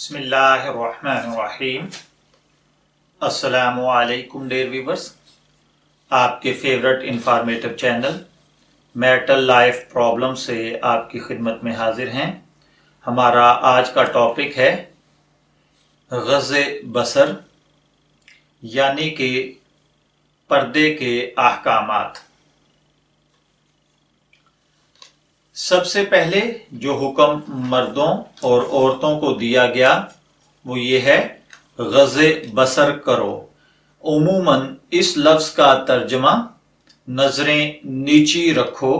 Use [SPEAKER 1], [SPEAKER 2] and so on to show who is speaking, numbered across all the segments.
[SPEAKER 1] बिस्मिल्लाहिर्रहमानिर्रहीम। अस्सलामुअलैकुम dear viewers, आपके favourite informative channel marital life problem से आपकी खिदमत में हाजिर हैं। हमारा आज का टॉपिक है ग़ज़े बसर यानी कि पर्दे के अहकामात। सबसे पहले जो हुक्म मर्दों और औरतों को दिया गया वो ये है, ग़ज़े बसर करो। उमूमन इस लफ्ज़ का तर्जमा नज़रें नीची रखो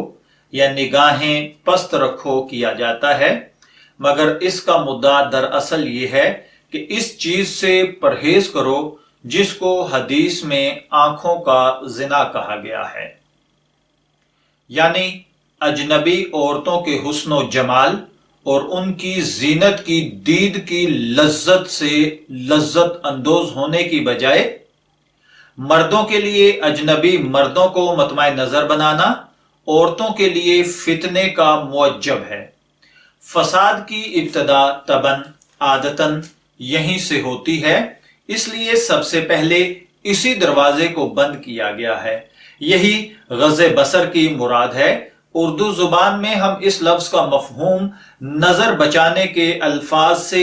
[SPEAKER 1] या निगाहें पस्त रखो किया जाता है, मगर इसका मुद्दा दरअसल ये है कि इस चीज़ से परहेज करो जिसको हदीस में आंखों का ज़िना कहा गया है, यानी अजनबी औरतों के हुस्न जमाल और उनकी जीनत की दीद की लज्जत से लज्जत अंदोज होने की बजाय मर्दों के लिए अजनबी मर्दों को मतमाय नजर बनाना औरतों के लिए फितने का मुअज्जब है। फसाद की इब्तदा तबन आदतन यहीं से होती है, इसलिए सबसे पहले इसी दरवाजे को बंद किया गया है। यही ग़ज़े बसर की मुराद है। उर्दू जुबान में हम इस लफ्ज का मफहूम नजर बचाने के अल्फाज से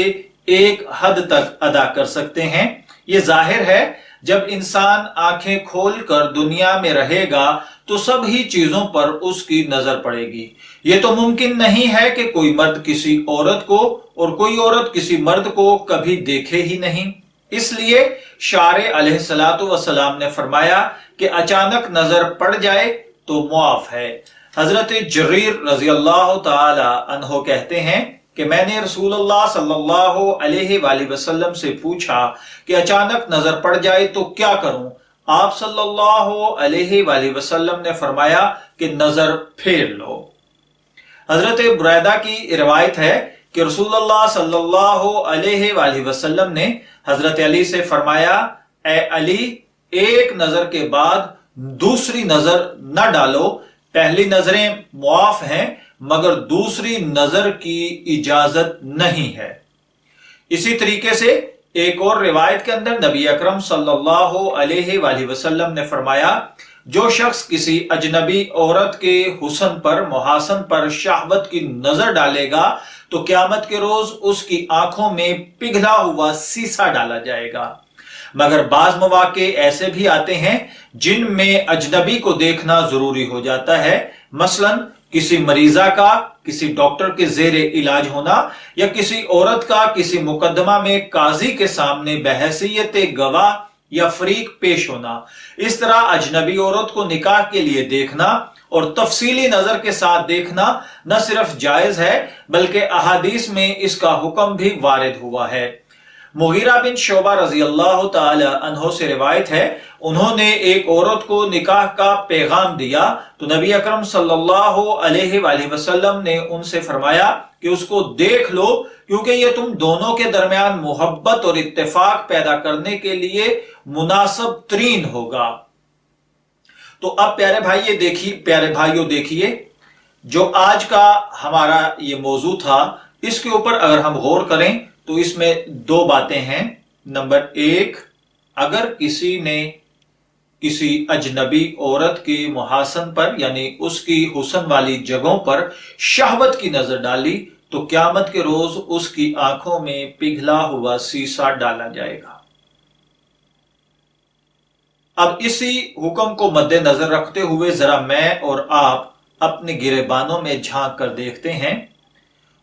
[SPEAKER 1] एक हद तक अदा कर सकते हैं। ये जाहिर है जब इंसान आंखें खोलकर दुनिया में रहेगा तो सभी चीजों पर उसकी नजर पड़ेगी। ये तो मुमकिन नहीं है कि कोई मर्द किसी औरत को और कोई औरत किसी मर्द को कभी देखे ही नहीं। इसलिए शारे अलैहिस्सलातु वस्सलाम ने फरमाया कि अचानक नजर पड़ जाए तो मुआफ है। हजरत जरीर रजी अल्लाह ताला अन्हो कहते हैं कि मैंने रसूलुल्लाह सल्लल्लाहु अलैहि वसल्लम से पूछा कि अचानक नजर पड़ जाए तो क्या करूं। आप सल्लल्लाहु अलैहि वसल्लम ने फरमाया कि नजर फेर लो। हजरत बुरैदा की रिवायत है कि रसूलुल्लाह सल्लल्लाहु अलैहि वसल्लम ने हजरत अली से फरमाया, ए अली, एक नजर के बाद दूसरी नजर न डालो। पहली नजरें मुआफ हैं मगर दूसरी नजर की इजाजत नहीं है। इसी तरीके से एक और रिवायत के अंदर नबी अकरम सल्लल्लाहु अलैहि वसल्लम ने फरमाया, जो शख्स किसी अजनबी औरत के हुस्न पर मुहासन पर शहवत की नजर डालेगा तो क़यामत के रोज उसकी आंखों में पिघला हुआ सीसा डाला जाएगा। मगर बाज मौके ऐसे भी आते हैं जिनमें अजनबी को देखना जरूरी हो जाता है। मसलन किसी मरीजा का किसी डॉक्टर के जेरे इलाज होना या किसी औरत का किसी मुकदमा में काजी के सामने बहसीयत गवाह या फरीक पेश होना। इस तरह अजनबी औरत को निकाह के लिए देखना और तफसीली नजर के साथ देखना न सिर्फ जायज है बल्कि अहादीस में इसका हुक्म भी वारिद हुआ है। मुगीरा बिन शोबा रजी अल्लाह ताला अन्हो से रिवायत है, उन्होंने एक औरत को निकाह का पैगाम दिया तो नबी अकरम सल्लल्लाहु अलैहि वसल्लम ने उनसे फरमाया कि उसको देख लो, क्योंकि ये तुम दोनों के दरमियान मोहब्बत और इत्तेफाक पैदा करने के लिए मुनासिब तरीन होगा। तो अब प्यारे भाइयों देखिए, जो आज का हमारा ये मौजू था इसके ऊपर अगर हम गौर करें तो इसमें दो बातें हैं। नंबर एक, अगर किसी ने किसी अजनबी औरत के मुहासन पर यानी उसकी हुस्न वाली जगहों पर शहवत की नजर डाली तो क़यामत के रोज उसकी आंखों में पिघला हुआ सीसा डाला जाएगा। अब इसी हुक्म को मद्देनजर रखते हुए जरा मैं और आप अपने गिरेबानों में झांक कर देखते हैं।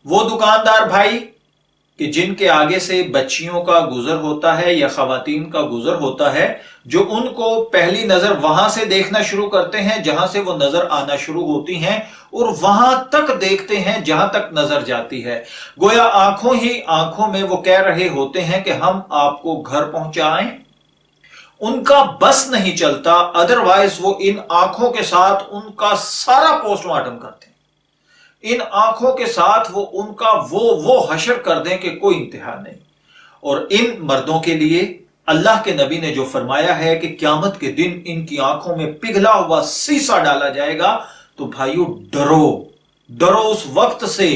[SPEAKER 1] वो दुकानदार भाई कि जिनके आगे से बच्चियों का गुजर होता है या खवातीन का गुजर होता है, जो उनको पहली नजर वहां से देखना शुरू करते हैं जहां से वो नजर आना शुरू होती हैं और वहां तक देखते हैं जहां तक नजर जाती है। गोया आंखों ही आंखों में वो कह रहे होते हैं कि हम आपको घर पहुंचाएं। उनका बस नहीं चलता, अदरवाइज वो इन आंखों के साथ उनका सारा पोस्टमार्टम करते हैं। इन आंखों के साथ वो उनका वो हशर कर दें कि कोई इंतहा नहीं। और इन मर्दों के लिए अल्लाह के नबी ने जो फरमाया है कि क़यामत के दिन इनकी आंखों में पिघला हुआ सीसा डाला जाएगा, तो भाइयों डरो उस वक्त से।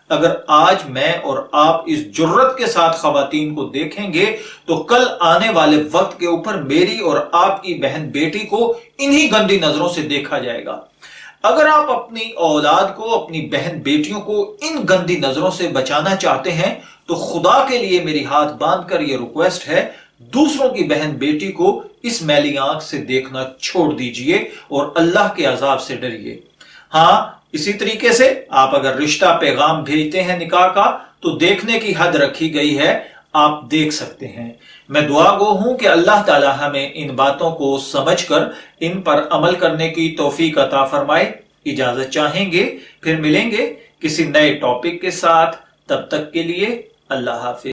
[SPEAKER 1] اگر آج میں اور آپ اس جرت کے ساتھ خواتین کو دیکھیں گے تو کل آنے والے وقت کے اوپر میری اور آپ کی بہن بیٹی کو انہی گندی نظروں سے دیکھا جائے گا۔ اگر آپ اپنی اولاد کو، اپنی بہن بیٹیوں کو ان گندی نظروں سے بچانا چاہتے ہیں تو خدا کے لیے میری ہاتھ باندھ کر یہ ریکویسٹ ہے، دوسروں کی بہن بیٹی کو اس میلی آنکھ سے دیکھنا چھوڑ دیجئے اور اللہ کے عذاب سے ڈریے۔ ہاں، اسی طریقے سے آپ اگر رشتہ پیغام بھیجتے ہیں نکاح کا تو دیکھنے کی حد رکھی گئی ہے، آپ دیکھ سکتے ہیں۔ میں دعا گو ہوں کہ اللہ تعالی ہمیں ان باتوں کو سمجھ کر ان پر عمل کرنے کی توفیق عطا فرمائے۔ اجازت چاہیں گے، پھر ملیں گے کسی نئے ٹاپک کے ساتھ، تب تک کے لیے اللہ حافظ۔